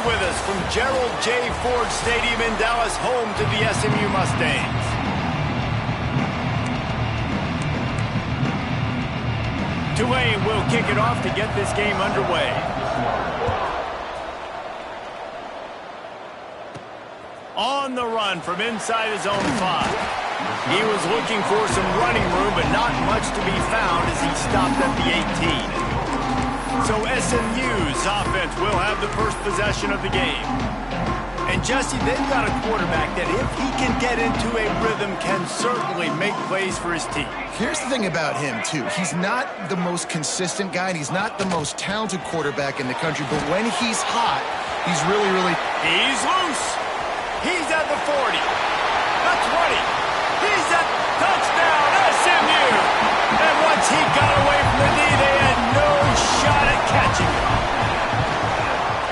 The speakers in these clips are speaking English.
with us from Gerald J. Ford Stadium in Dallas, home to the SMU Mustangs. Tulane will kick it off to get this game underway. On the run from inside his own 5. He was looking for some running room, but not much to be found as he stopped at the 18. So SMU's offense will have the first possession of the game. And Jesse, they've got a quarterback that if he can get into a rhythm can certainly make plays for his team. Here's the thing about him, too. He's not the most consistent guy, and he's not the most talented quarterback in the country, but when he's hot, he's really... He's loose. He's at the 40. The 20. He's at touchdown, SMU. And once he got away from the knee, they had no shot at catching him.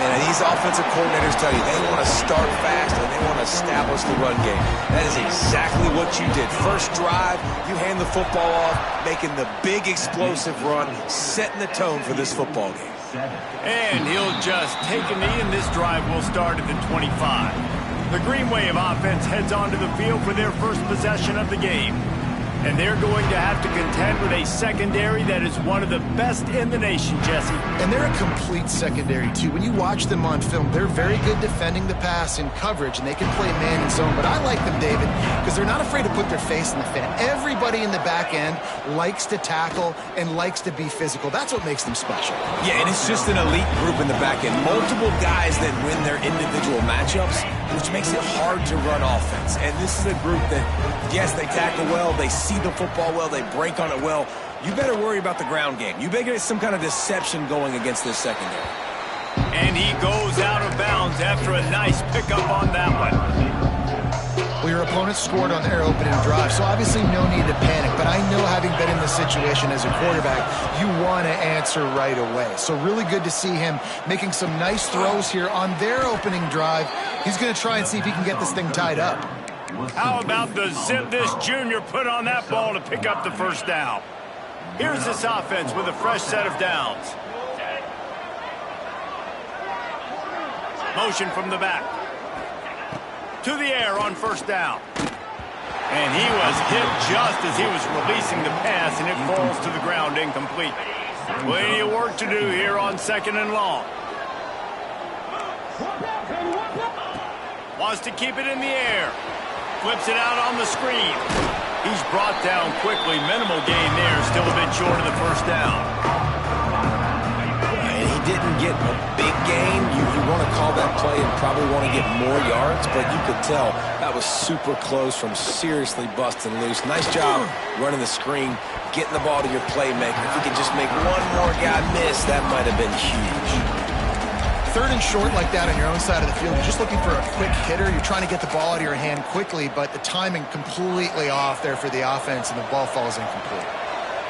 And these offensive coordinators tell you they want to start fast and they want to establish the run game. That is exactly what you did. First drive, you hand the football off, making the big explosive run, setting the tone for this football game. And he'll just take a knee, and this drive will start at the 25. The Green Wave offense heads onto the field for their first possession of the game. And they're going to have to contend with a secondary that is one of the best in the nation, Jesse. And they're a complete secondary, too. When you watch them on film, they're very good defending the pass in coverage, and they can play man and zone. But I like them, David, because they're not afraid to put their face in the fan. Everybody in the back end likes to tackle and likes to be physical. That's what makes them special. Yeah, and it's just an elite group in the back end. Multiple guys that win their individual matchups, which makes it hard to run offense. And this is a group that, yes, they tackle well, they see the football well, they break on it well. You better worry about the ground game. You better get some kind of deception going against this secondary. And he goes out of bounds after a nice pickup on that one. Well, your opponent scored on their opening drive, so obviously no need to panic. But I know, having been in this situation as a quarterback, you want to answer right away. So really good to see him making some nice throws here on their opening drive. He's going to try and see if he can get this thing tied up. How about the zip this junior put on that ball to pick up the first down? Here's this offense with a fresh set of downs. Motion from the back. To the air on first down. And he was hit just as he was releasing the pass, and it falls to the ground incomplete. Plenty of work to do here on second and long. Wants to keep it in the air. Flips it out on the screen. He's brought down quickly. Minimal gain there. Still a bit short of the first down. And he didn't get a big gain. You want to call that play and probably want to get more yards, but you could tell that was super close from seriously busting loose. Nice job running the screen, getting the ball to your playmaker. If you could just make one more guy miss, that might have been huge. Third and short like that on your own side of the field, you're just looking for a quick hitter. You're trying to get the ball out of your hand quickly, but the timing completely off there for the offense, and the ball falls incomplete.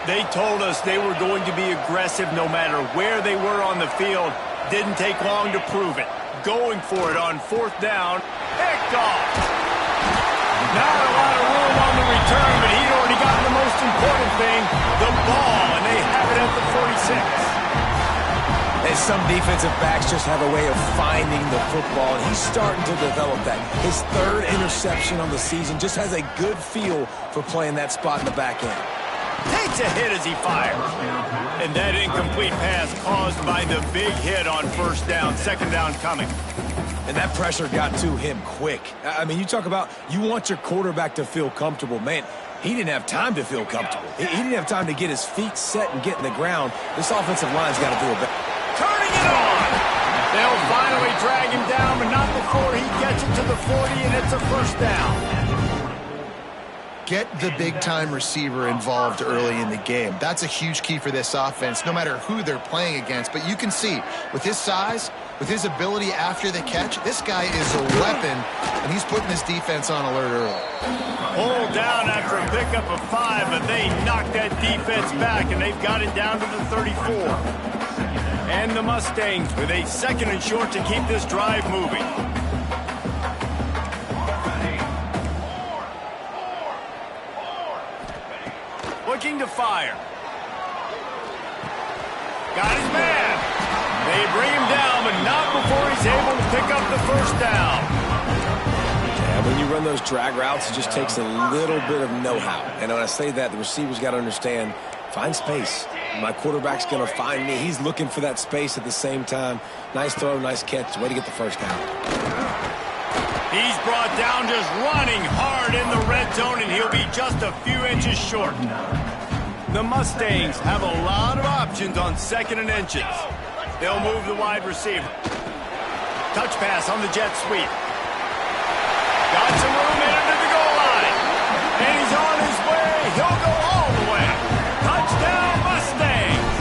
They told us they were going to be aggressive no matter where they were on the field. Didn't take long to prove it. Going for it on fourth down. Picked off. Not a lot of room on the return, but he'd already gotten the most important thing, the ball, and they have it at the 46. And some defensive backs just have a way of finding the football, and he's starting to develop that. His third interception on the season, just has a good feel for playing that spot in the back end. Takes a hit as he fires. And that incomplete pass caused by the big hit on first down, second down coming. And that pressure got to him quick. I mean, you talk about you want your quarterback to feel comfortable. Man, he didn't have time to feel comfortable. He didn't have time to get his feet set and get in the ground. This offensive line's got to do a better. Turning it on. They'll finally drag him down, but not before he gets it to the 40, and it's a first down. Get the big-time receiver involved early in the game. That's a huge key for this offense, no matter who they're playing against. But you can see, with his size, with his ability after the catch, this guy is a weapon, and he's putting his defense on alert early. Hold down after a pickup of 5, but they knocked that defense back, and they've got it down to the 34. And the Mustangs with a second and short to keep this drive moving. Looking to fire. Got his man. They bring him down, but but not before he's able to pick up the first down. Yeah, when you run those drag routes, it just takes a little bit of know-how. And when I say that, the receiver's got to understand, find space. My quarterback's going to find me. He's looking for that space at the same time. Nice throw, nice catch. Way to get the first down. He's brought down just running hard in the red zone, and he'll be just a few inches short. The Mustangs have a lot of options on 2nd and inches. They'll move the wide receiver. Touch pass on the jet sweep. Got some room in under the goal line. And he's on his way. He'll go all the way. Touchdown, Mustangs.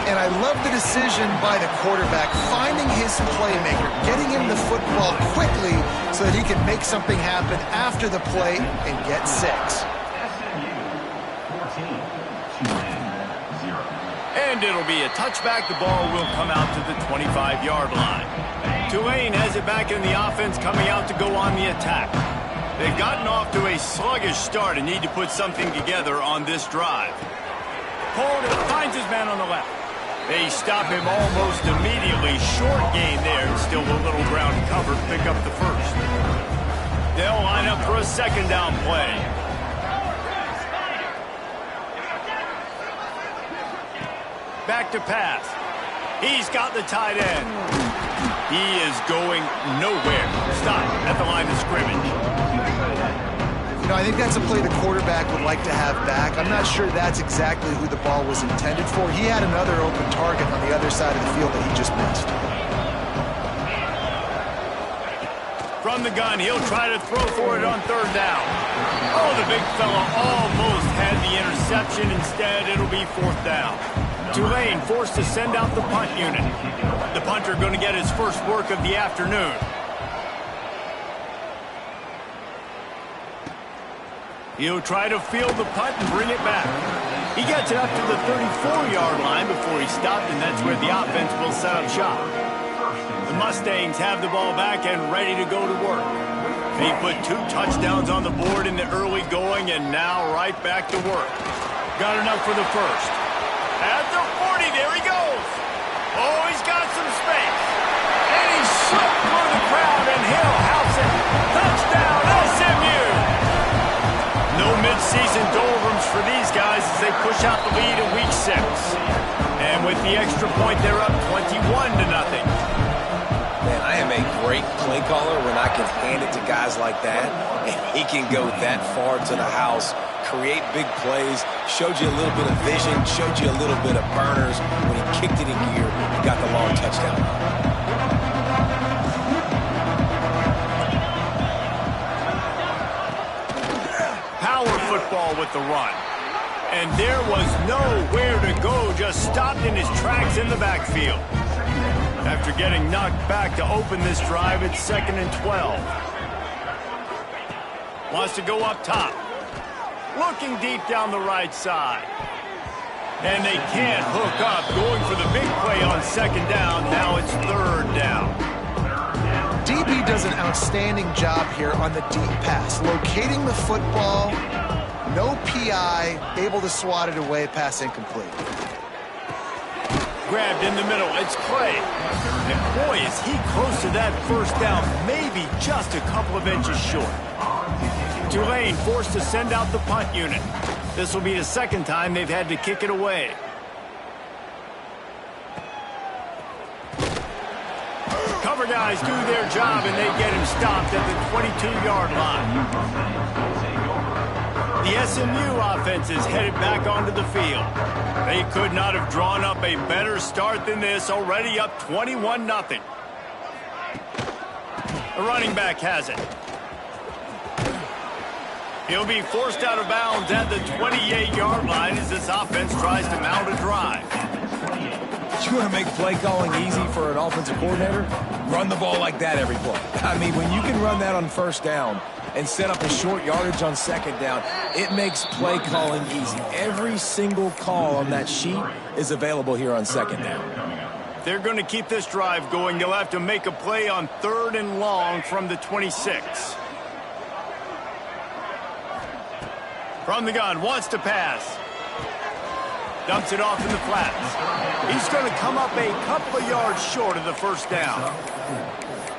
And I love the decision by the quarterback, finding his playmaker, getting him the football quickly so that he can make something happen after the play and get 6. And it'll be a touchback. The ball will come out to the 25-yard line. Tulane has it back in the offense, coming out to go on the attack. They've gotten off to a sluggish start and need to put something together on this drive. Holden finds his man on the left. They stop him almost immediately. Short gain there. Still a little ground covered. Pick up the first. They'll line up for a 2nd down play. Back to pass. He's got the tight end. He is going nowhere. Stop at the line of scrimmage. You know, I think that's a play the quarterback would like to have back. I'm not sure that's exactly who the ball was intended for. He had another open target on the other side of the field that he just missed. From the gun, he'll try to throw for it on 3rd down. Oh, the big fella almost had the interception. Instead, it'll be 4th down. Tulane forced to send out the punt unit. The punter going to get his first work of the afternoon. He'll try to field the punt and bring it back. He gets it up to the 34-yard line before he stopped, and that's where the offense will set up shop. The Mustangs have the ball back and ready to go to work. They put 2 touchdowns on the board in the early going, and now right back to work. Got enough for the first. At the 40, there he goes. Oh, he's got some space. And he's slipped through the crowd, and he'll house it. Touchdown, SMU. No mid-season doldrums for these guys as they push out the lead in week 6. And with the extra point, they're up 21-0. Man, I am a great play caller when I can hand it to guys like that, and he can go that far to the house, create big plays, showed you a little bit of vision, showed you a little bit of burners. When he kicked it in gear, he got the long touchdown. Power football with the run. And there was nowhere to go, just stopped in his tracks in the backfield. After getting knocked back to open this drive, it's 2nd and 12. Wants to go up top. Looking deep down the right side. And they can't hook up. Going for the big play on 2nd down. Now it's 3rd down. DB does an outstanding job here on the deep pass. Locating the football, no PI, able to swat it away, pass incomplete. Grabbed in the middle, it's Clay. And boy, is he close to that first down, maybe just a couple of inches short. Tulane forced to send out the punt unit. This will be the 2nd time they've had to kick it away. Cover guys do their job, and they get him stopped at the 22-yard line. The SMU offense is headed back onto the field. They could not have drawn up a better start than this, already up 21-0. The running back has it. He'll be forced out of bounds at the 28-yard line as this offense tries to mount a drive. You want to make play calling easy for an offensive coordinator? Run the ball like that every play. I mean, when you can run that on 1st down and set up a short yardage on 2nd down, it makes play calling easy. Every single call on that sheet is available here on 2nd down. They're going to keep this drive going. They'll have to make a play on 3rd and long from the 26. From the gun, wants to pass. Dumps it off in the flats. He's going to come up a couple of yards short of the first down.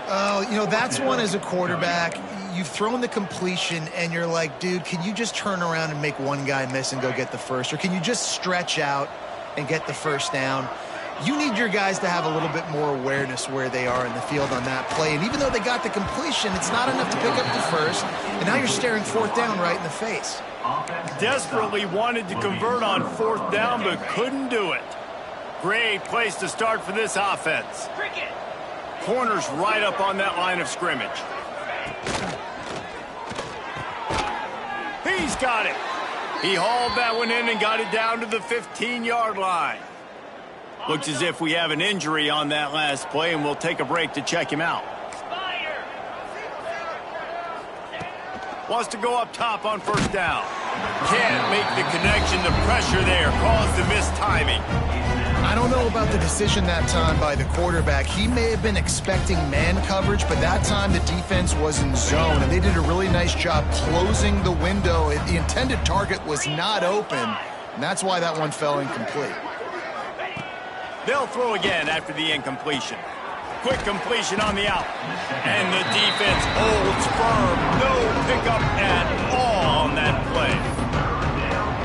Oh, you know, that's one as a quarterback. You've thrown the completion, and you're like, dude, can you just turn around and make one guy miss and go get the first? Or can you just stretch out and get the first down? You need your guys to have a little bit more awareness where they are in the field on that play. And even though they got the completion, it's not enough to pick up the first. And now you're staring fourth down right in the face. Desperately wanted to convert on fourth down, but couldn't do it. Great place to start for this offense. Corners right up on that line of scrimmage. He's got it. He hauled that one in and got it down to the 15-yard line. Looks as if we have an injury on that last play, and we'll take a break to check him out. Wants to go up top on first down. Can't make the connection. The pressure there caused the mistiming. I don't know about the decision that time by the quarterback. He may have been expecting man coverage, but that time the defense was in zone, and they did a really nice job closing the window. The intended target was not open, and that's why that one fell incomplete. They'll throw again after the incompletion. Quick completion on the out. And the defense holds firm. No pickup at all on that play.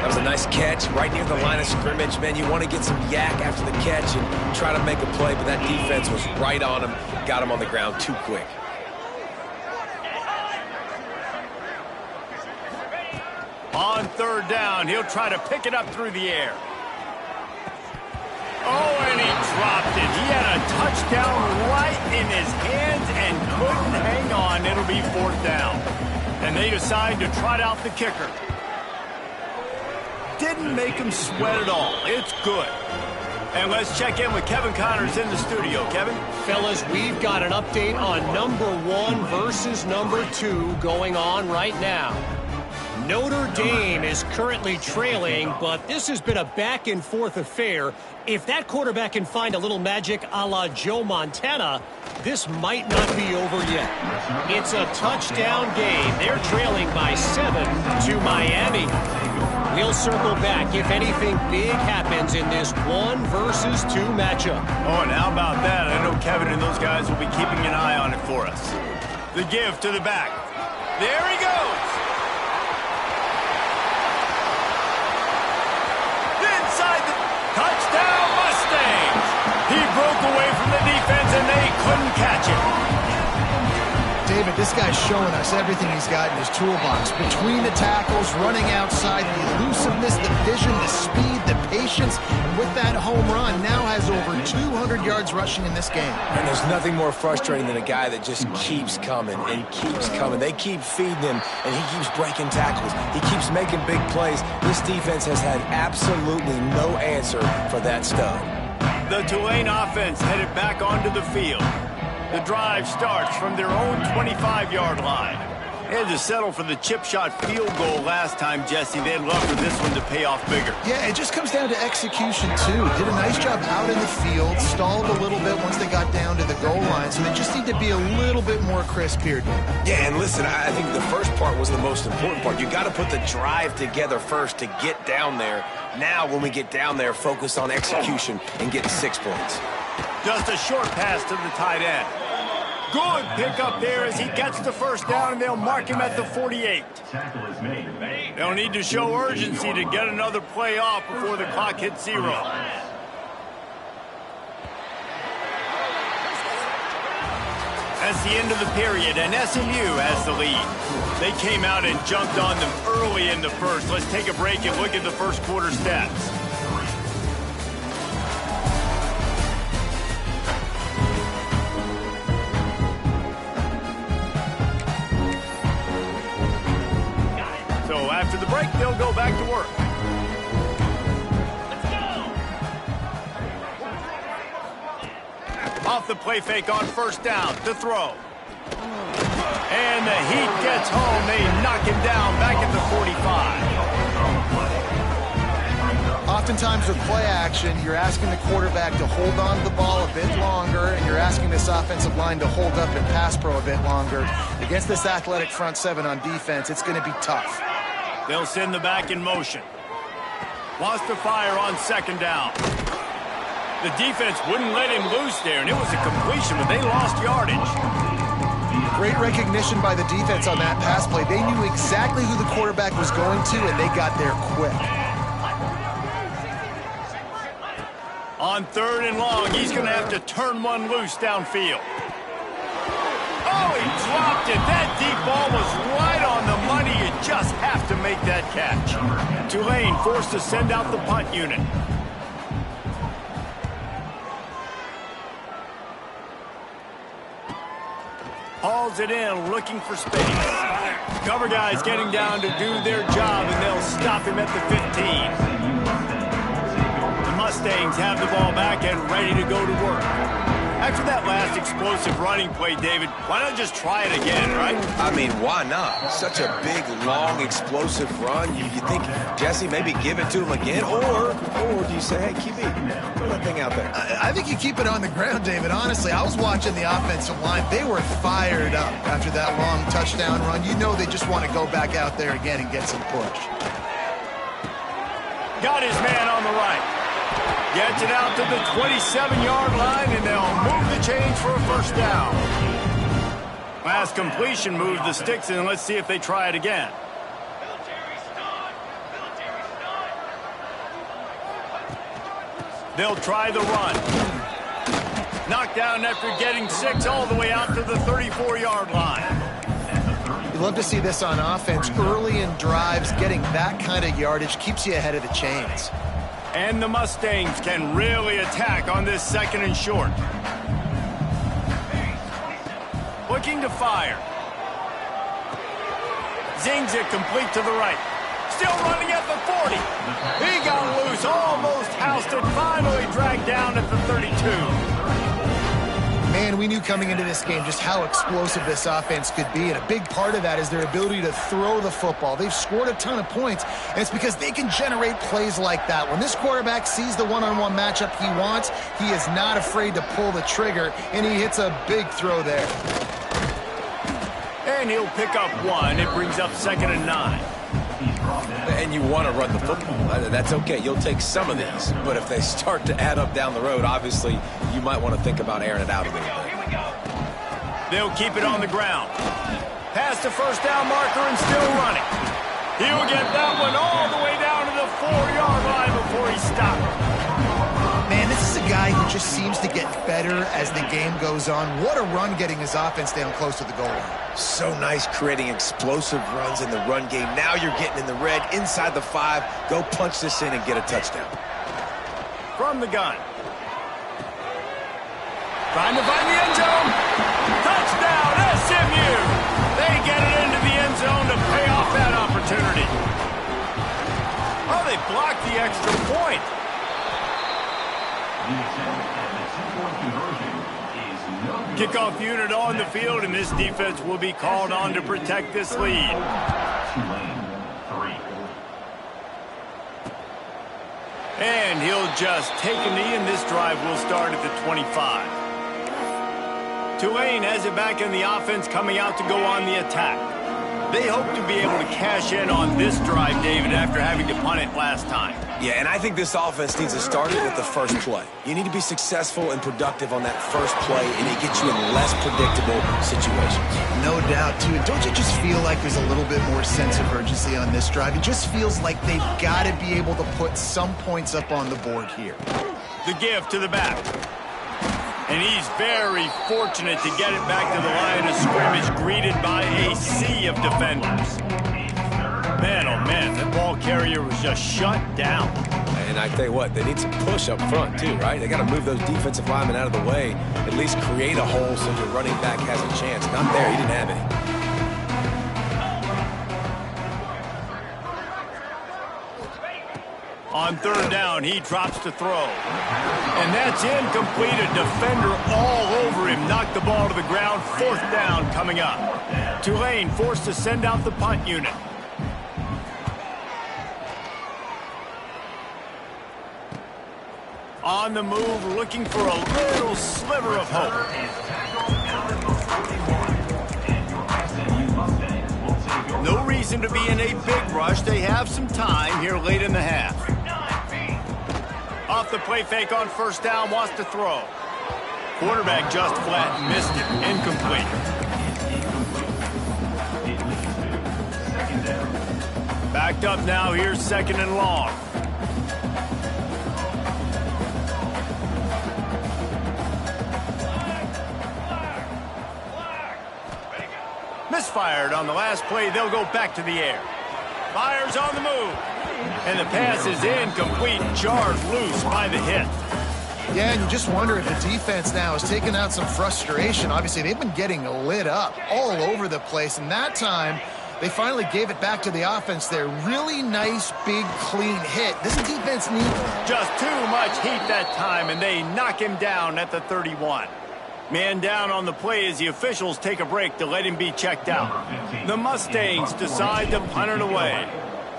That was a nice catch right near the line of scrimmage. Man, you want to get some yak after the catch and try to make a play, but that defense was right on him. Got him on the ground too quick. On third down, he'll try to pick it up through the air. Oh, and he dropped it. He had a touchdown right in his hands and couldn't hang on. It'll be fourth down. And they decide to trot out the kicker. Didn't make him sweat at all. It's good. And let's check in with Kevin Connors in the studio. Kevin? Fellas, we've got an update on number 1 versus number 2 going on right now. Notre Dame is currently trailing, but this has been a back-and-forth affair. If that quarterback can find a little magic a la Joe Montana, this might not be over yet. It's a touchdown game. They're trailing by 7 to Miami. We'll circle back if anything big happens in this 1 versus 2 matchup. Oh, and how about that? I know Kevin and those guys will be keeping an eye on it for us. The give to the back. There he goes. Inside the touchdown Mustangs. He broke away from the defense and they couldn't catch him. David, this guy's showing us everything he's got in his toolbox. Between the tackles, running outside, the elusiveness, the vision, the speed, the patience, and with that home run, now has over 200 yards rushing in this game. And there's nothing more frustrating than a guy that just keeps coming and keeps coming. They keep feeding him, and he keeps breaking tackles. He keeps making big plays. This defense has had absolutely no answer for that stud. The Tulane offense headed back onto the field. The drive starts from their own 25-yard line. They had to settle for the chip shot field goal last time, Jesse. They'd love for this one to pay off bigger. Yeah, it just comes down to execution, too. Did a nice job out in the field, stalled a little bit once they got down to the goal line, so they just need to be a little bit more crisp here. Yeah, and listen, I think the first part was the most important part. You got to put the drive together first to get down there. Now, when we get down there, focus on execution and getting 6 points. Just a short pass to the tight end. Good pickup there as he gets the first down, and they'll mark him at the 48. They'll need to show urgency to get another play off before the clock hits 0. That's the end of the period, and SMU has the lead. They came out and jumped on them early in the first. Let's take a break and look at the first quarter stats. After the break, they'll go back to work. Let's go. Off the play fake on first down to throw. And the heat gets home. They knock him down back at the 45. Oftentimes with play action, you're asking the quarterback to hold on to the ball a bit longer, and you're asking this offensive line to hold up and pass pro a bit longer. Against this athletic front seven on defense, it's going to be tough. They'll send the back in motion. Wants to fire on second down. The defense wouldn't let him loose there, and it was a completion, but they lost yardage. Great recognition by the defense on that pass play. They knew exactly who the quarterback was going to, and they got there quick. On 3rd and long, he's going to have to turn one loose downfield. Oh, he dropped it. That deep ball was right on the money. You just have to make that catch. Tulane forced to send out the punt unit. Hauls it in, looking for space. Cover guys getting down to do their job, and they'll stop him at the 15. The Mustangs have the ball back and ready to go to work. After that last explosive running play, David, why not just try it again, right? I mean, why not? Such a big, long, explosive run. You think, Jesse, maybe give it to him again? Or do you say, hey, QB, throw that thing out there? I think you keep it on the ground, David. Honestly, I was watching the offensive line. They were fired up after that long touchdown run. You know they just want to go back out there again and get some push. Got his man on the right. Gets it out to the 27-yard line, and they'll move the chains for a first down. Last completion moved the sticks, and let's see if they try it again. They'll try the run. Knocked down after getting 6 all the way out to the 34-yard line. You love to see this on offense. Early in drives, getting that kind of yardage keeps you ahead of the chains. And the Mustangs can really attack on this 2nd and short. Looking to fire. Zings it complete to the right. Still running at the 40. He got loose, almost housed it, finally dragged down at the 32. Man, we knew coming into this game just how explosive this offense could be, and a big part of that is their ability to throw the football. They've scored a ton of points, and it's because they can generate plays like that. When this quarterback sees the one-on-one matchup he wants, he is not afraid to pull the trigger, and he hits a big throw there. And he'll pick up 1. It brings up 2nd and 9. And you want to run the football. That's okay. You'll take some of these. But if they start to add up down the road, obviously, you might want to think about airing it out a little bit. They'll keep it on the ground. Past the first down marker and still running. He'll get that one all the way down to the 4-yard line before he stops. Man, this is a guy who just seems to get better as the game goes on. What a run getting his offense down close to the goal line. So nice creating explosive runs in the run game. Now you're getting in the red, inside the 5. Go punch this in and get a touchdown. From the gun. Trying to find the end zone. Touchdown, SMU. They get it into the end zone to pay off that opportunity. Oh, they blocked the extra point. Kickoff unit on the field, and this defense will be called on to protect this lead. And he'll just take a knee, and this drive will start at the 25. Tulane has it back in the offense, coming out to go on the attack. They hope to be able to cash in on this drive, David, after having to punt it last time. Yeah, and I think this offense needs to start it with the first play. You need to be successful and productive on that first play, and it gets you in less predictable situations. No doubt, too. Don't you just feel like there's a little bit more sense of urgency on this drive? It just feels like they've got to be able to put some points up on the board here. The give to the back. And he's very fortunate to get it back to the line of scrimmage, greeted by a sea of defenders. Man, oh man, that ball carrier was just shut down. And I tell you what, they need some push up front too, right? They got to move those defensive linemen out of the way, at least create a hole so your running back has a chance. Not there, he didn't have any. On 3rd down, he drops to throw. And that's incomplete. A defender all over him. Knocked the ball to the ground. 4th down coming up. Tulane forced to send out the punt unit. On the move, looking for a little sliver of hope. No reason to be in a big rush. They have some time here late in the half. Off the play fake on first down, wants to throw. Quarterback just flat missed it. Incomplete. Backed up now. Here's 2nd and long. Misfired on the last play. They'll go back to the air. Fires on the move. And the pass is incomplete. Jarred loose by the hit. Yeah, and you just wonder if the defense now is taking out some frustration. Obviously, they've been getting lit up all over the place. And that time, they finally gave it back to the offense there. Really nice, big, clean hit. This defense needs just too much heat that time, and they knock him down at the 31. Man down on the play as the officials take a break to let him be checked out. The Mustangs decide to punt it away.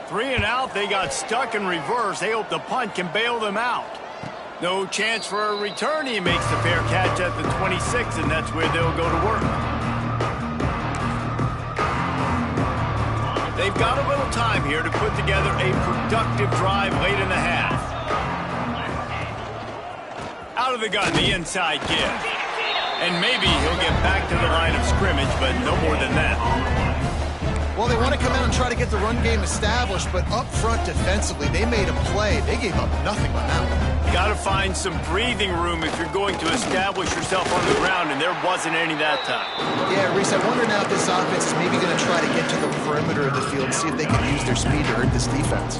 3 and out, they got stuck in reverse. They hope the punt can bail them out. No chance for a return. He makes the fair catch at the 26, and that's where they'll go to work. They've got a little time here to put together a productive drive late in the half. Out of the gun, the inside give. And maybe he'll get back to the line of scrimmage, but no more than that. Well, they want to come out and try to get the run game established, but up front defensively, they made a play. They gave up nothing on that one. You got to find some breathing room if you're going to establish yourself on the ground, and there wasn't any that time. Yeah, Reese, I wonder now if this offense is maybe going to try to get to the perimeter of the field and see if they can use their speed to hurt this defense.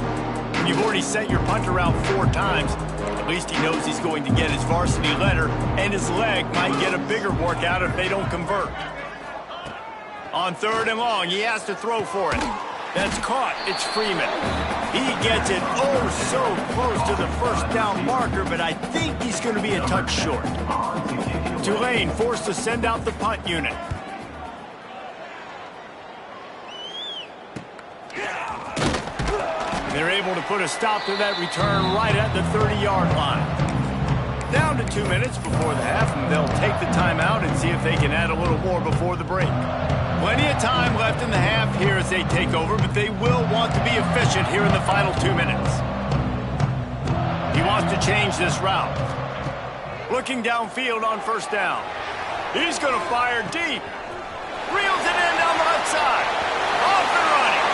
You've already sent your punter out 4 times. At least he knows he's going to get his varsity letter, and his leg might get a bigger workout if they don't convert. On 3rd and long, he has to throw for it. That's caught. It's Freeman. He gets it oh so close to the first down marker, but I think he's going to be a touch short. Tulane forced to send out the punt unit. They're able to put a stop to that return right at the 30-yard line. Down to 2 minutes before the half, and they'll take the timeout and see if they can add a little more before the break. Plenty of time left in the half here as they take over, but they will want to be efficient here in the final 2 minutes. He wants to change this route. Looking downfield on first down. He's going to fire deep. Reels it in down the left side. Off and running.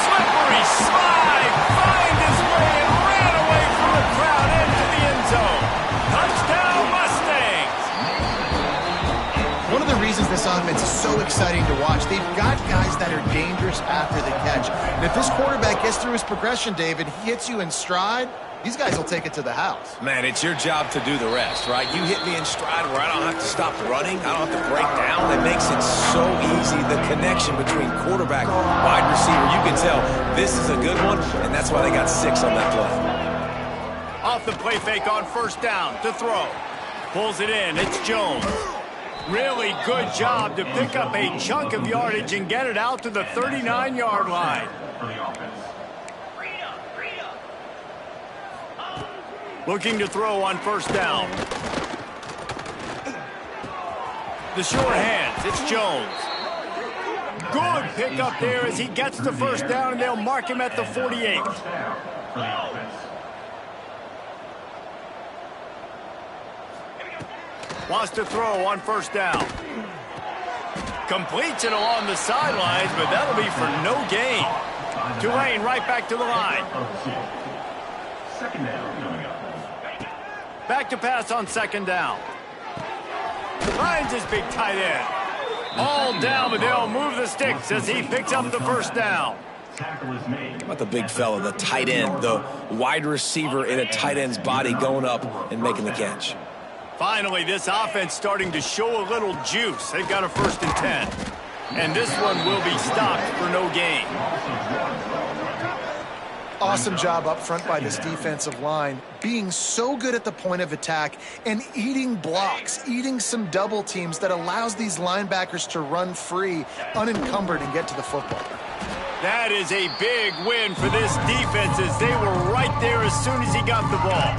Slippery slide. Find his way and ran away from the crowd into the end zone. Touchdown Mustangs. One of the reasons this offense is so exciting to watch, they've got guys that are dangerous after the catch. And if this quarterback gets through his progression, David, he hits you in stride, these guys will take it to the house. Man, it's your job to do the rest, right? You hit me in stride where I don't have to stop running. I don't have to break down. It makes it so easy, the connection between quarterback, wide receiver. You can tell this is a good one, and that's why they got 6 on that play. Off the play fake on first down to throw. Pulls it in. It's Jones. Really good job to pick up a chunk of yardage and get it out to the 39-yard line. Looking to throw on first down. The short hands. It's Jones. Good pickup there as he gets the first down, and they'll mark him at the 48. Wants to throw on first down. Completes it along the sidelines, but that'll be for no gain. Tulane right back to the line. Back to pass on second down. Finds his big tight end. All down, but they'll move the sticks as he picks up the first down. How about the big fella, the tight end, the wide receiver in a tight end's body going up and making the catch. Finally, this offense starting to show a little juice. They've got a 1st and 10. And this one will be stopped for no gain. Awesome job up front by this defensive line, being so good at the point of attack and eating blocks, eating some double teams that allows these linebackers to run free, unencumbered, and get to the football. That is a big win for this defense as they were right there as soon as he got the ball.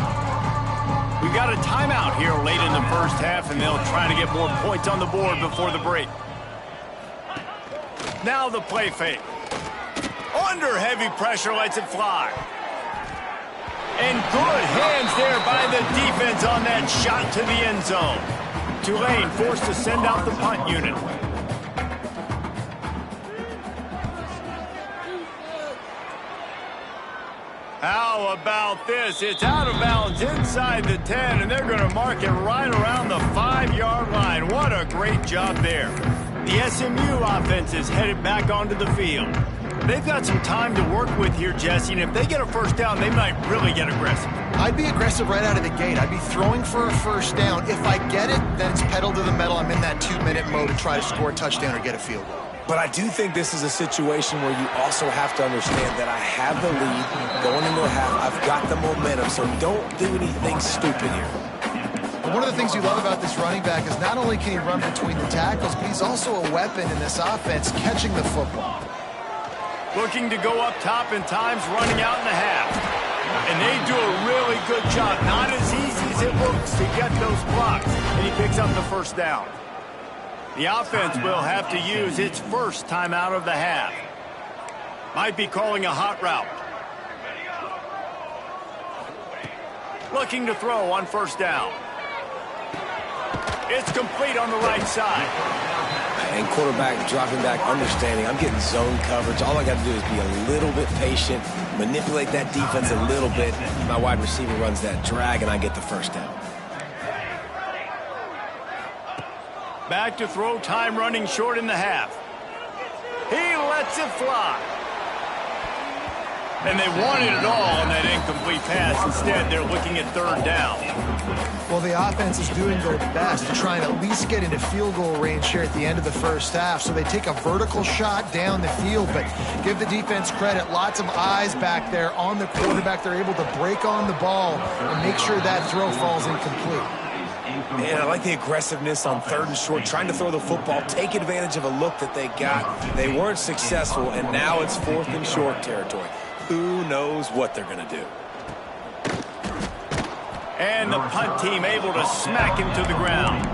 We've got a timeout here late in the first half, and they'll try to get more points on the board before the break. Now the play fake. Under heavy pressure, lets it fly. And good hands there by the defense on that shot to the end zone. Tulane forced to send out the punt unit. How about this? It's out of bounds inside the 10, and they're going to mark it right around the 5-yard line. What a great job there. The SMU offense is headed back onto the field. They've got some time to work with here, Jesse, and if they get a first down, they might really get aggressive. I'd be aggressive right out of the gate. I'd be throwing for a first down. If I get it, then it's pedal to the metal. I'm in that 2-minute mode to try to score a touchdown or get a field goal. But I do think this is a situation where you also have to understand that I have the lead going into a half. I've got the momentum, so don't do anything stupid here. But one of the things you love about this running back is not only can he run between the tackles, but he's also a weapon in this offense, catching the football. Looking to go up top in times, running out in the half. And they do a really good job. Not as easy as it looks to get those blocks. And he picks up the first down. The offense will have to use its first time out of the half. Might be calling a hot route. Looking to throw on first down. It's complete on the right side. And quarterback dropping back, understanding I'm getting zone coverage. All I got to do is be a little bit patient, manipulate that defense a little bit. My wide receiver runs that drag, and I get the first down. Back to throw, time running short in the half. He lets it fly. And they wanted it all on that incomplete pass. Instead, they're looking at third down. Well, the offense is doing their best to try and at least get into field goal range here at the end of the first half. So they take a vertical shot down the field, but give the defense credit. Lots of eyes back there on the quarterback. They're able to break on the ball and make sure that throw falls incomplete. Man, I like the aggressiveness on third and short, trying to throw the football, take advantage of a look that they got. They weren't successful, and now it's fourth and short territory. Who knows what they're going to do? And the punt team able to smack him to the ground.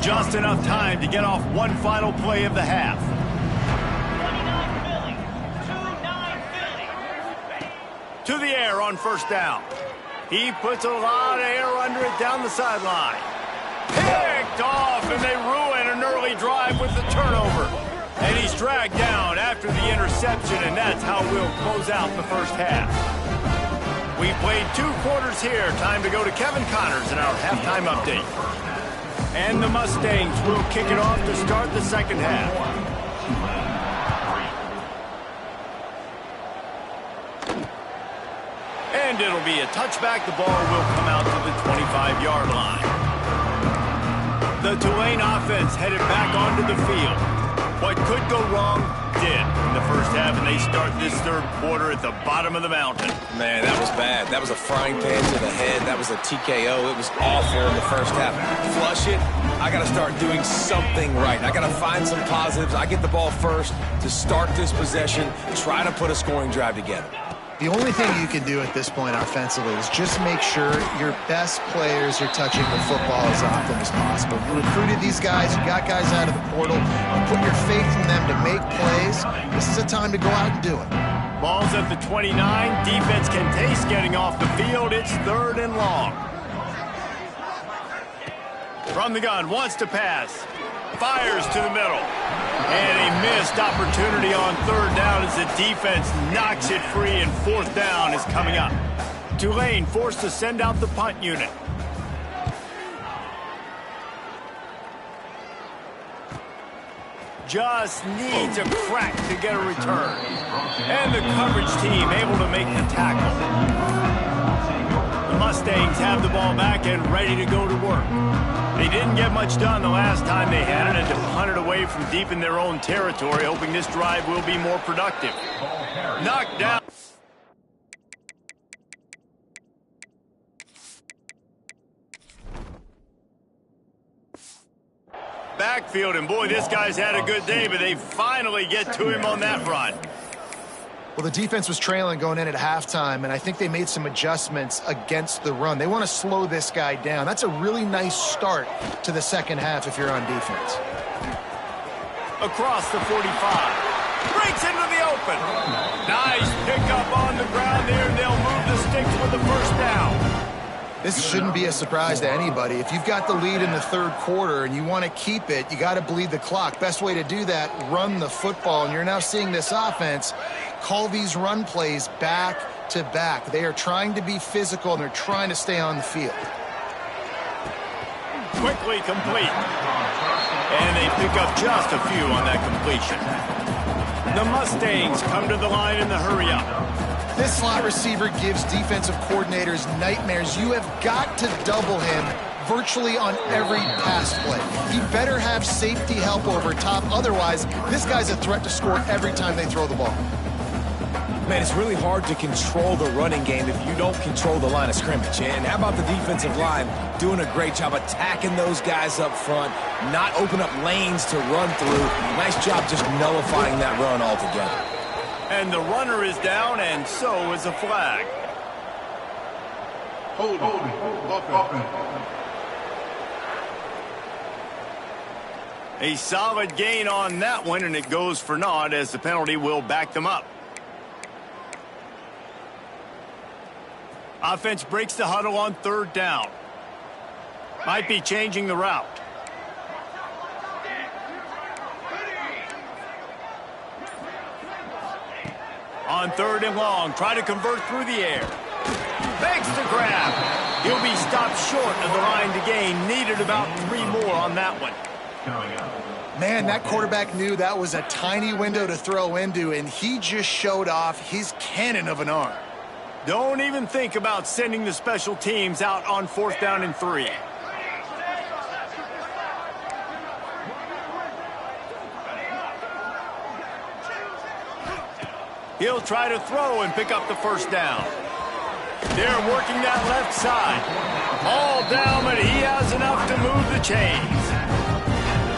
Just enough time to get off one final play of the half. To the air on first down. He puts a lot of air under it down the sideline. Picked off, and they ruin an early drive with the turnover. And he's dragged down after the interception, and that's how we'll close out the first half. We played 2 quarters here. Time to go to Kevin Connors in our halftime update. And the Mustangs will kick it off to start the second half. And it'll be a touchback. The ball will come out to the 25-yard line. The Tulane offense headed back onto the field. What could go wrong did in the first half, and they start this third quarter at the bottom of the mountain. Man, that was bad. That was a frying pan to the head. That was a TKO. It was awful in the first half. Flush it. I got to start doing something right. I got to find some positives. I get the ball first to start this possession, try to put a scoring drive together. The only thing you can do at this point offensively is just make sure your best players are touching the football as often as possible. You recruited these guys, you got guys out of the portal, you put your faith in them to make plays. This is a time to go out and do it. Ball's at the 29. Defense can taste getting off the field. It's third and long. From the gun, wants to pass. Fires to the middle. And a missed opportunity on third down as the defense knocks it free, and fourth down is coming up. Tulane forced to send out the punt unit. Just needs a crack to get a return. And the coverage team able to make the tackle. The Mustangs have the ball back and ready to go to work. They didn't get much done the last time they had it, and to punt it away from deep in their own territory, hoping this drive will be more productive. Knocked down. Backfield, and boy, this guy's had a good day, but they finally get to him on that run. Well, the defense was trailing going in at halftime, and I think they made some adjustments against the run. They want to slow this guy down. That's a really nice start to the second half if you're on defense. Across the 45. Breaks into the open. Nice pickup on the ground there. They'll move the sticks with the first down. This shouldn't be a surprise to anybody. If you've got the lead in the third quarter and you want to keep it, you got to bleed the clock. Best way to do that, run the football. And you're now seeing this offense call these run plays back to back. They are trying to be physical, and they're trying to stay on the field. Quickly complete. And they pick up just a few on that completion. The Mustangs come to the line in the hurry-up. This slot receiver gives defensive coordinators nightmares. You have got to double him virtually on every pass play. He better have safety help over top. Otherwise, this guy's a threat to score every time they throw the ball. Man, it's really hard to control the running game if you don't control the line of scrimmage. And how about the defensive line doing a great job attacking those guys up front, not open up lanes to run through. Nice job just nullifying that run altogether. And the runner is down, and so is a flag. Hold on. A solid gain on that one, and it goes for naught as the penalty will back them up. Offense breaks the huddle on third down. Might be changing the route. On third and long, try to convert through the air. Begs to grab. He'll be stopped short of the line to gain. Needed about 3 more on that one. Man, that quarterback knew that was a tiny window to throw into, and he just showed off his cannon of an arm. Don't even think about sending the special teams out on 4th down and 3. He'll try to throw and pick up the first down. They're working that left side. All down, but he has enough to move the chains.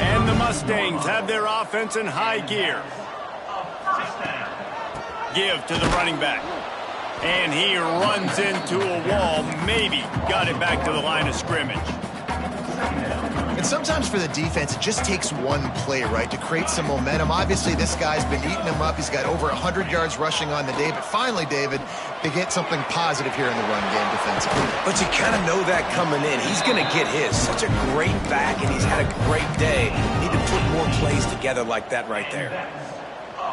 And the Mustangs have their offense in high gear. Give to the running back. And he runs into a wall. Maybe got it back to the line of scrimmage. And sometimes for the defense, it just takes one play, right, to create some momentum. Obviously, this guy's been eating them up. He's got over 100 yards rushing on the day. But finally, David, they get something positive here in the run game defensively. But you kind of know that coming in. He's going to get his. Such a great back, and he's had a great day. Need to put more plays together like that right there.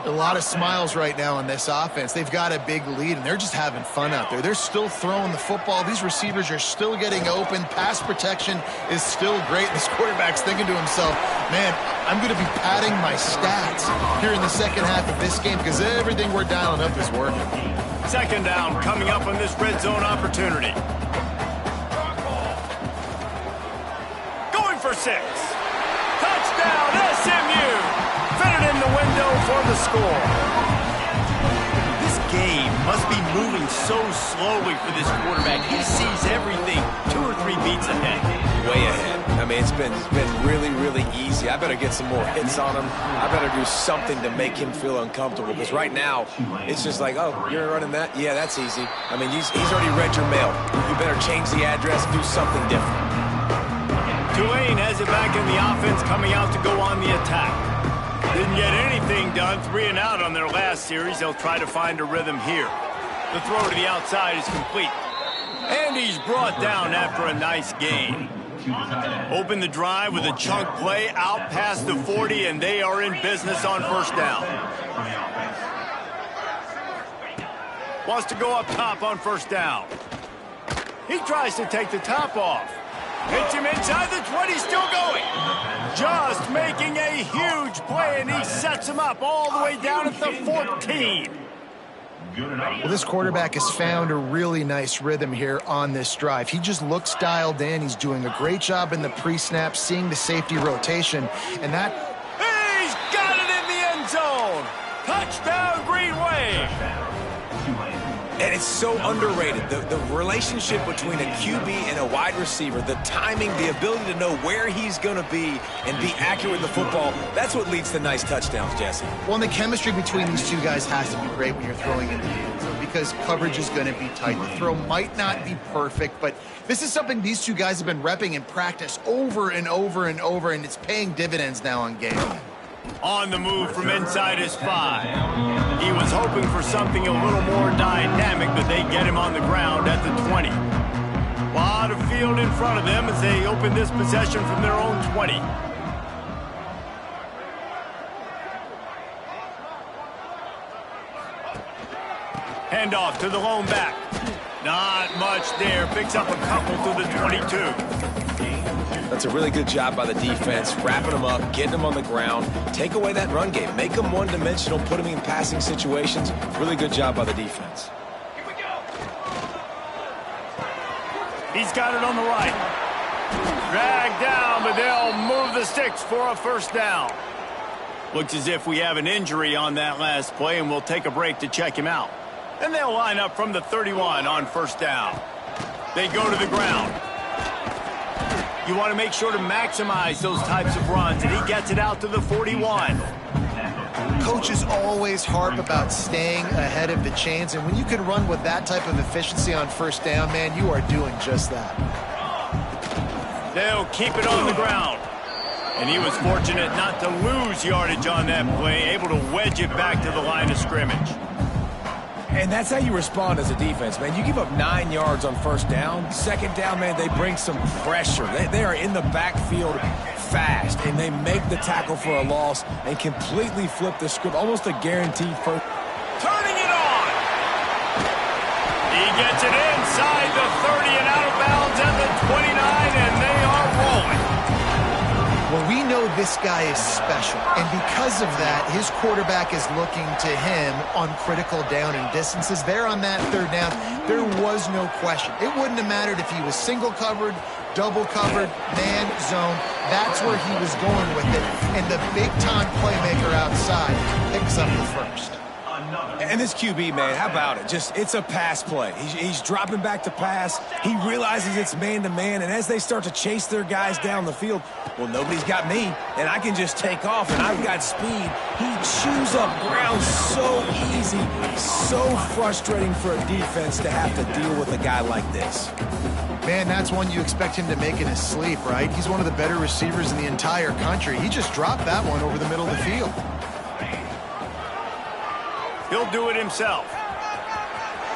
A lot of smiles right now on this offense. They've got a big lead, and they're just having fun out there. They're still throwing the football. These receivers are still getting open. Pass protection is still great. This quarterback's thinking to himself, man, I'm going to be padding my stats here in the second half of this game because everything we're dialing up is working. Second down coming up on this red zone opportunity. Going for 6. Touchdown, SMU! Fitted in the window for the score. This game must be moving so slowly for this quarterback. He sees everything 2 or 3 beats ahead. Way ahead. I mean, it's been really, really easy. I better get some more hits on him. I better do something to make him feel uncomfortable because right now, it's just like, oh, you're running that? Yeah, that's easy. I mean, he's already read your mail. You better change the address, do something different. Tulane has it back in the offense coming out to go on the attack. Didn't get anything done, 3 and out on their last series. They'll try to find a rhythm here. The throw to the outside is complete. And he's brought down after a nice gain. Open the drive with a chunk play out past the 40, and they are in business on first down. Wants to go up top on first down. He tries to take the top off. Hits him inside the 20, still going. Just making a huge play, and he sets him up all the way down at the 14. Well, this quarterback has found a really nice rhythm here on this drive. He just looks dialed in. He's doing a great job in the pre-snap, seeing the safety rotation, and that... He's got it in the end zone. Touchdown, Green Wave. And it's so underrated. The relationship between a QB and a wide receiver, the timing, the ability to know where he's going to be and be accurate with the football, that's what leads to nice touchdowns, Jesse. Well, and the chemistry between these two guys has to be great when you're throwing in the end zone because coverage is going to be tight. The throw might not be perfect, but this is something these two guys have been repping in practice over and over and over, and it's paying dividends now on game. On the move from inside his 5. He was hoping for something a little more dynamic, but they get him on the ground at the 20. A lot of field in front of them as they open this possession from their own 20. Handoff to the lone back. Not much there. Picks up a couple to the 22. That's a really good job by the defense, wrapping them up, getting them on the ground, take away that run game, make them one-dimensional, put them in passing situations. Really good job by the defense. He's got it on the right. Dragged down, but they'll move the sticks for a first down. Looks as if we have an injury on that last play, and we'll take a break to check him out. And they'll line up from the 31 on first down. They go to the ground. You want to make sure to maximize those types of runs, and he gets it out to the 41. Coaches always harp about staying ahead of the chains, and when you can run with that type of efficiency on first down, man, you are doing just that. They'll keep it on the ground. And he was fortunate not to lose yardage on that play, able to wedge it back to the line of scrimmage. And that's how you respond as a defense, man. You give up 9 yards on first down. Second down, man, they bring some pressure. They are in the backfield fast, and they make the tackle for a loss and completely flip the script, almost a guaranteed first. Turning it on. He gets it inside the 30 and out of bounds at the 29, and they are rolling. Well, we know this guy is special, and because of that, his quarterback is looking to him on critical down and distances. There on that third down, there was no question. It wouldn't have mattered if he was single covered, double covered, man, zone. That's where he was going with it, and the big-time playmaker outside picks up the first. And this QB, man, how about it? It's a pass play. He's dropping back to pass. He realizes it's man-to-man, and as they start to chase their guys down the field, well, nobody's got me, and I can just take off, and I've got speed. He chews up ground so easy, so frustrating for a defense to have to deal with a guy like this. Man, that's one you expect him to make in his sleep, right? He's one of the better receivers in the entire country. He just dropped that one over the middle of the field. He'll do it himself.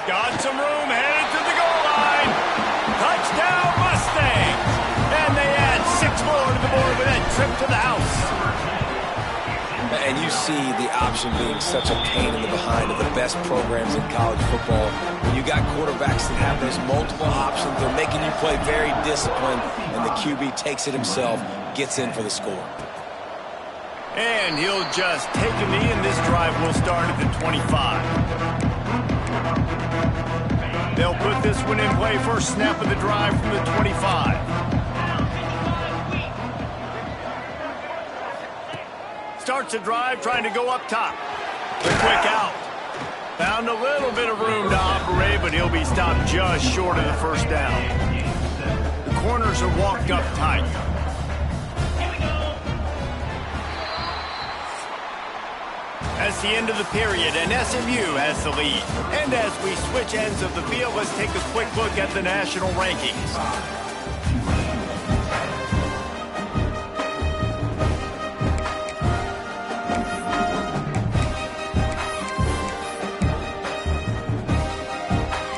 Got some room, headed to the goal line. Touchdown, Mustangs! And they add 6 more to the board with that trip to the house. And you see the option being such a pain in the behind of the best programs in college football. When you got quarterbacks that have those multiple options, they're making you play very disciplined, and the QB takes it himself, gets in for the score. And he'll just take a knee, and this drive will start at the 25. They'll put this one in play. First snap of the drive from the 25. Starts a drive trying to go up top. The quick out. Found a little bit of room to operate, but he'll be stopped just short of the first down. The corners are walked up tight. That's the end of the period, and SMU has the lead. And as we switch ends of the field, let's take a quick look at the national rankings.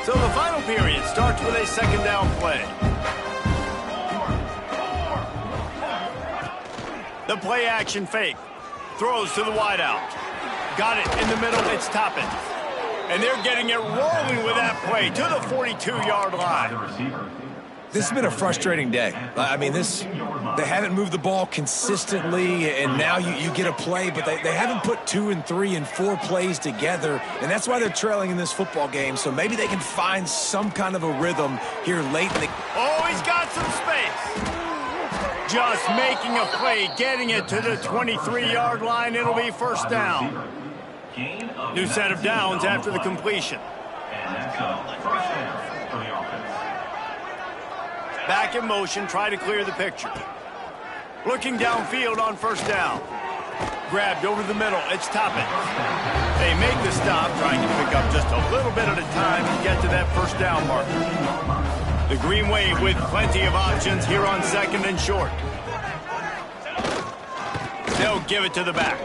So the final period starts with a second down play. The play action fake. Throws to the wideout. Got it in the middle, it's Toppin. And they're getting it rolling with that play to the 42-yard line. This has been a frustrating day. I mean, they haven't moved the ball consistently, and now you get a play, but they haven't put 2 and 3 and 4 plays together, and that's why they're trailing in this football game. So maybe they can find some kind of a rhythm here late in the... Oh, he's got some space. Just making a play, getting it to the 23-yard line. It'll be first down. New set of downs after the completion. Back in motion, try to clear the picture. Looking downfield on first down. Grabbed over the middle, it's Toppin. They make the stop, trying to pick up just a little bit at a time to get to that first down marker. The Green Wave with plenty of options here on second and short. They'll give it to the back.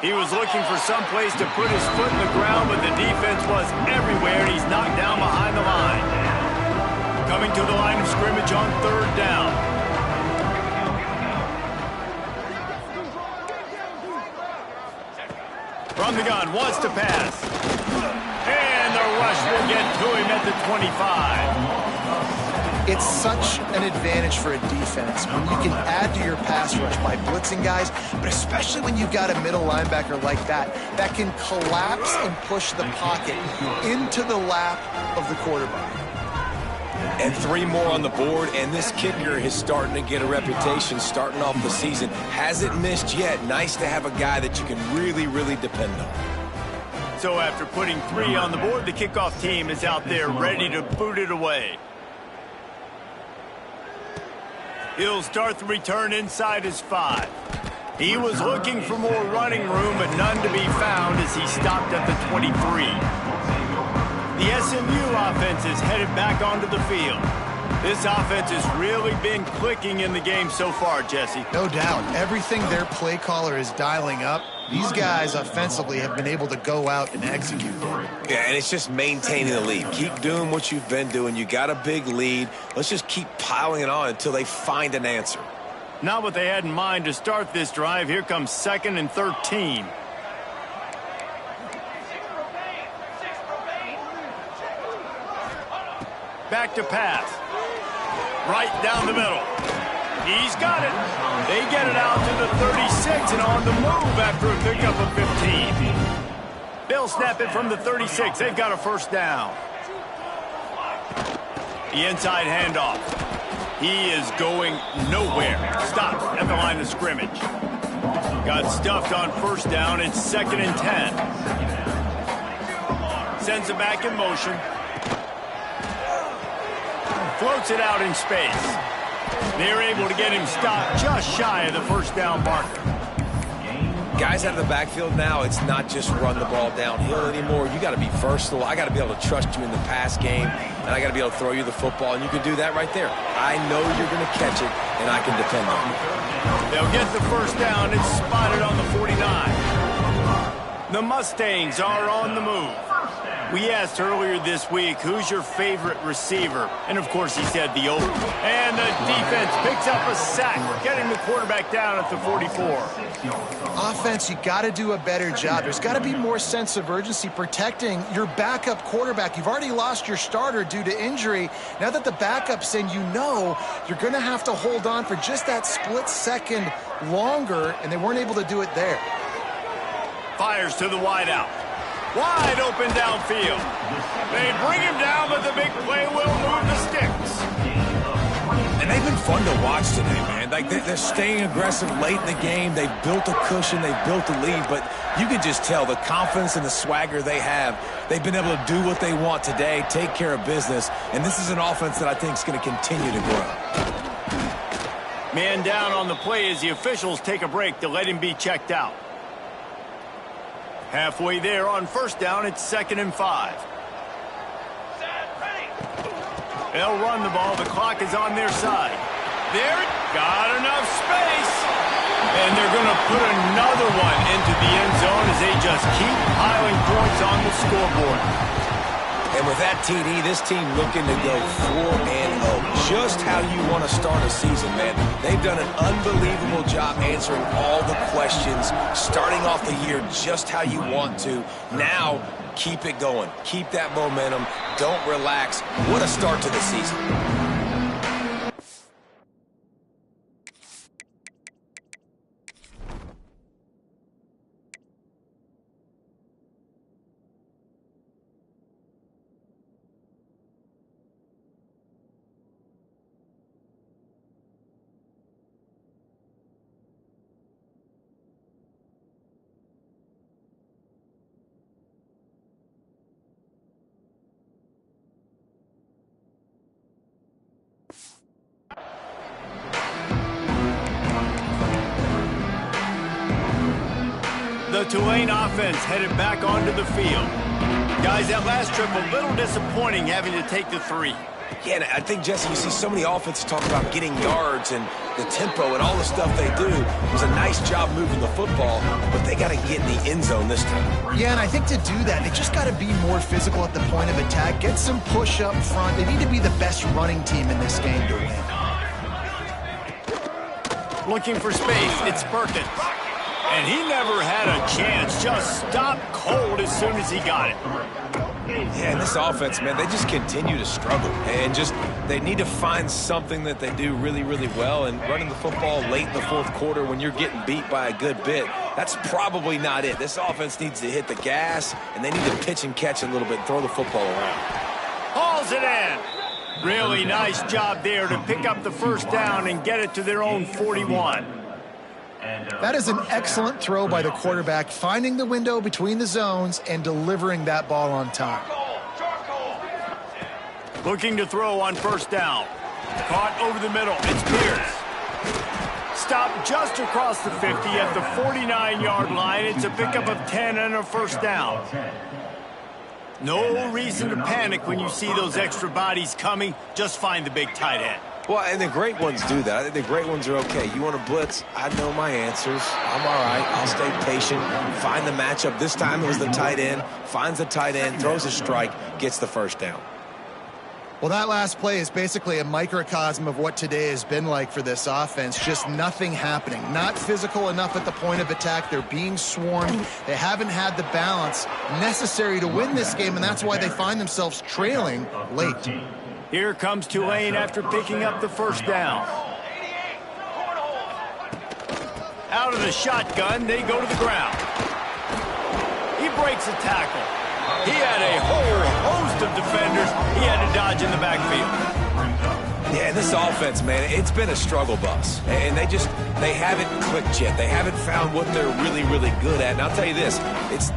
He was looking for some place to put his foot in the ground, but the defense was everywhere, and he's knocked down behind the line. Coming to the line of scrimmage on 3rd down. From the gun, wants to pass. And the rush will get to him at the 25. It's such an advantage for a defense when you can add to your pass rush by blitzing guys, but especially when you've got a middle linebacker like that can collapse and push the pocket into the lap of the quarterback. And 3 more on the board, and this kicker is starting to get a reputation starting off the season. Hasn't missed yet. Nice to have a guy that you can really, really depend on. So after putting 3 on the board, the kickoff team is out there ready to boot it away. He'll start the return inside his 5. He was looking for more running room, but none to be found as he stopped at the 23. The SMU offense is headed back onto the field. This offense has really been clicking in the game so far, Jesse. No doubt. Everything their play caller is dialing up, these guys offensively have been able to go out and execute. Yeah, and it's just maintaining the lead. Keep doing what you've been doing. You got a big lead. Let's just keep piling it on until they find an answer. Not what they had in mind to start this drive. Here comes 2nd and 13. Back to pass. Right down the middle. He's got it. They get it out to the 36 and on the move after a pickup of 15. They'll snap it from the 36. They've got a 1st down. The inside handoff. He is going nowhere. Stops at the line of scrimmage. Got stuffed on 1st down. It's 2nd and 10. Sends it back in motion. Floats it out in space. They're able to get him stopped just shy of the 1st down marker. Guys out of the backfield now, it's not just run the ball downhill anymore. You got to be versatile. I got to be able to trust you in the pass game, and I got to be able to throw you the football, and you can do that right there. I know you're going to catch it, and I can depend on you. They'll get the 1st down. It's spotted on the 49. The Mustangs are on the move. We asked earlier this week, who's your favorite receiver? And, of course, he said the open. And the defense picks up a sack, getting the quarterback down at the 44. Offense, you got to do a better job. There's got to be more sense of urgency protecting your backup quarterback. You've already lost your starter due to injury. Now that the backup's in, you know you're going to have to hold on for just that split second longer, and they weren't able to do it there. Fires to the wideout. Wide open downfield. They bring him down, but the big play will move the sticks. And they've been fun to watch today, man. Like they're staying aggressive late in the game. They've built a cushion. They've built a lead. But you can just tell the confidence and the swagger they have. They've been able to do what they want today, take care of business. And this is an offense that I think is going to continue to grow. Man down on the play as the officials take a break to let him be checked out. Halfway there on 1st down, it's 2nd and 5. They'll run the ball. The clock is on their side. There, got enough space. And they're going to put another one into the end zone as they just keep piling points on the scoreboard. And with that TD, this team looking to go 4-0. Just how you want to start a season, man. They've done an unbelievable job answering all the questions, starting off the year just how you want to. Now, keep it going. Keep that momentum. Don't relax. What a start to the season. The Tulane offense headed back onto the field. Guys, that last trip a little disappointing having to take the 3. Yeah, and I think, Jesse, you see so many offenses talk about getting yards and the tempo and all the stuff they do. It was a nice job moving the football, but they got to get in the end zone this time. Yeah, and I think to do that, they just got to be more physical at the point of attack, get some push up front. They need to be the best running team in this game to win. Looking for space, it's Perkins. And he never had a chance, just stopped cold as soon as he got it. Yeah, and this offense, man, they just continue to struggle. And they need to find something that they do really, really well. And running the football late in the fourth quarter when you're getting beat by a good bit, that's probably not it. This offense needs to hit the gas, and they need to pitch and catch a little bit and throw the football around. Hauls it in. Really nice job there to pick up the first down and get it to their own 41. That is an excellent throw by the quarterback, finding the window between the zones and delivering that ball on time. Looking to throw on first down. Caught over the middle. It's Pierce. Stopped just across the 50 at the 49-yard line. It's a pickup of 10 and a first down. No reason to panic when you see those extra bodies coming. Just find the big tight end. Well, and the great ones do that. I think the great ones are okay. You want to blitz? I know my answers. I'm all right. I'll stay patient. Find the matchup. This time it was the tight end. Finds the tight end, throws a strike, gets the first down. Well, that last play is basically a microcosm of what today has been like for this offense. Just nothing happening. Not physical enough at the point of attack. They're being swarmed. They haven't had the balance necessary to win this game, and that's why they find themselves trailing late. Here comes Tulane after picking up the first down. Out of the shotgun, they go to the ground. He breaks a tackle. He had a whole host of defenders he had to dodge in the backfield. Yeah, this offense, man, it's been a struggle bus. And they haven't clicked yet. They haven't found what they're really, really good at. And I'll tell you this, it's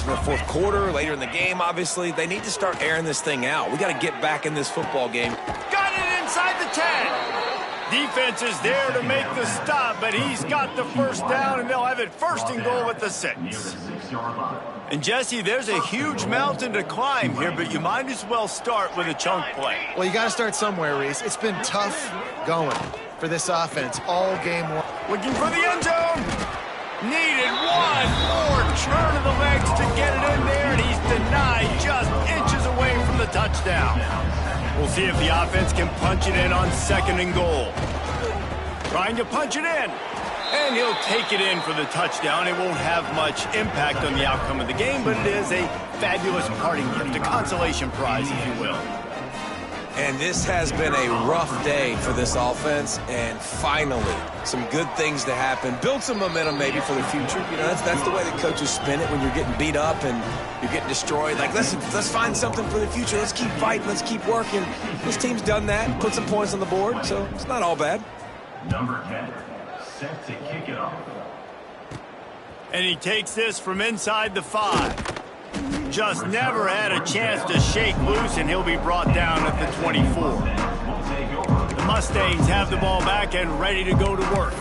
the fourth quarter, later in the game, obviously. They need to start airing this thing out. We got to get back in this football game. Got it inside the 10. Defense is there to make the stop, but he's got the first down, and they'll have it first and goal at the 6. And, Jesse, there's a huge mountain to climb here, but you might as well start with a chunk play. Well, you got to start somewhere, Reese. It's been tough going for this offense all game long. Looking for the end zone. Needed one more turn of the legs to get it in there, and he's denied just inches away from the touchdown. We'll see if the offense can punch it in on second and goal. Trying to punch it in. And he'll take it in for the touchdown. It won't have much impact on the outcome of the game, but it is a fabulous parting gift, a consolation prize, if you will. And this has been a rough day for this offense, and finally, some good things to happen. Build some momentum maybe for the future. You know, that's the way the coaches spin it when you're getting beat up and you're getting destroyed. Like, let's find something for the future. Let's keep fighting. Let's keep working. This team's done that, put some points on the board, so it's not all bad. Number 10, set to kick it off. And he takes this from inside the 5. Just never had a chance to shake loose, and he'll be brought down at the 24. The Mustangs have the ball back and ready to go to work.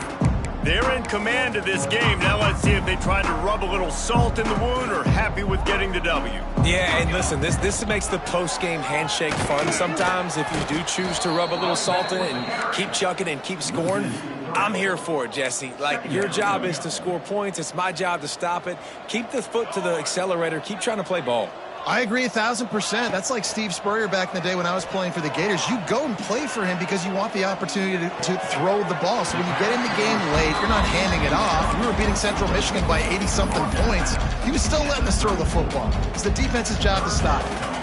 They're in command of this game. Now let's see if they try to rub a little salt in the wound or happy with getting the W. Yeah, and listen, this makes the post-game handshake fun sometimes. If you do choose to rub a little salt in it and keep chucking and keep scoring, I'm here for it, Jesse. Like, your job is to score points. It's my job to stop it. Keep the foot to the accelerator. Keep trying to play ball. I agree 1,000%. That's like Steve Spurrier back in the day when I was playing for the Gators. You go and play for him because you want the opportunity to throw the ball. So when you get in the game late, you're not handing it off. We were beating Central Michigan by 80-something points. He was still letting us throw the football. It's the defense's job to stop it.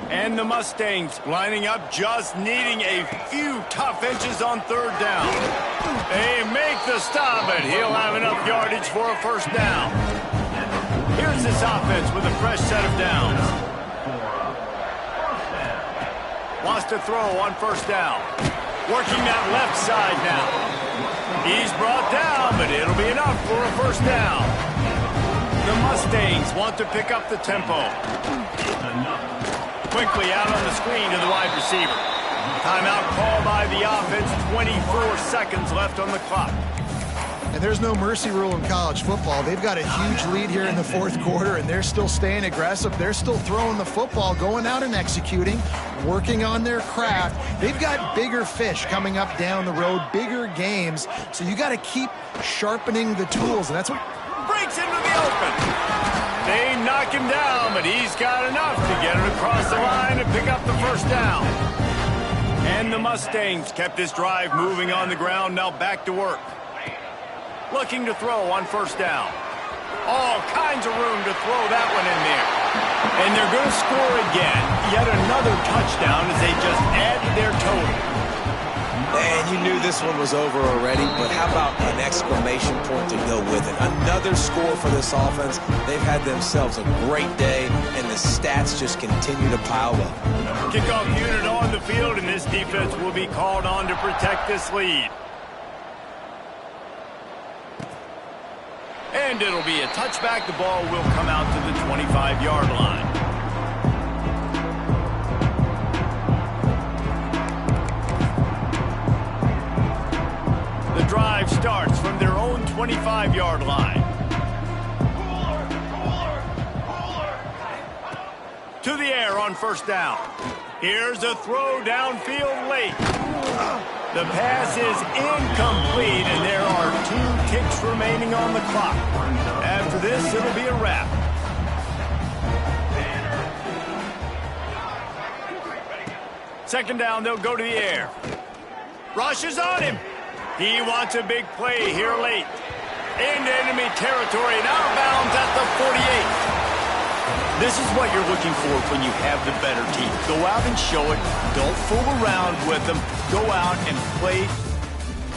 And the Mustangs lining up, just needing a few tough inches on third down. They make the stop, and he'll have enough yardage for a first down. Here's this offense with a fresh set of downs. Wants to throw on first down. Working that left side now. He's brought down, but it'll be enough for a first down. The Mustangs want to pick up the tempo. Quickly out on the screen to the wide receiver. Timeout called by the offense, 24 seconds left on the clock. And there's no mercy rule in college football. They've got a huge lead here in the fourth quarter, and they're still staying aggressive. They're still throwing the football, going out and executing, working on their craft. They've got bigger fish coming up down the road, bigger games. So you got to keep sharpening the tools, and that's what breaks into the open. They knock him down, but he's got enough to get it across the line and pick up the first down. And the Mustangs kept this drive moving on the ground, now back to work. Looking to throw on first down. All kinds of room to throw that one in there. And they're going to score again. Yet another touchdown as they just add to their total. And you knew this one was over already, but how about an exclamation point to go with it? Another score for this offense. They've had themselves a great day, and the stats just continue to pile up. Kickoff unit on the field, and this defense will be called on to protect this lead. And it'll be a touchback. The ball will come out to the 25-yard line. The drive starts from their own 25-yard line. To the air on first down. Here's a throw downfield late. The pass is incomplete, and there are 2 ticks remaining on the clock. After this, it'll be a wrap. Second down, they'll go to the air. Rush is on him. He wants a big play here late. Into enemy territory and out of bounds at the 48. This is what you're looking for when you have the better team. Go out and show it. Don't fool around with them. Go out and play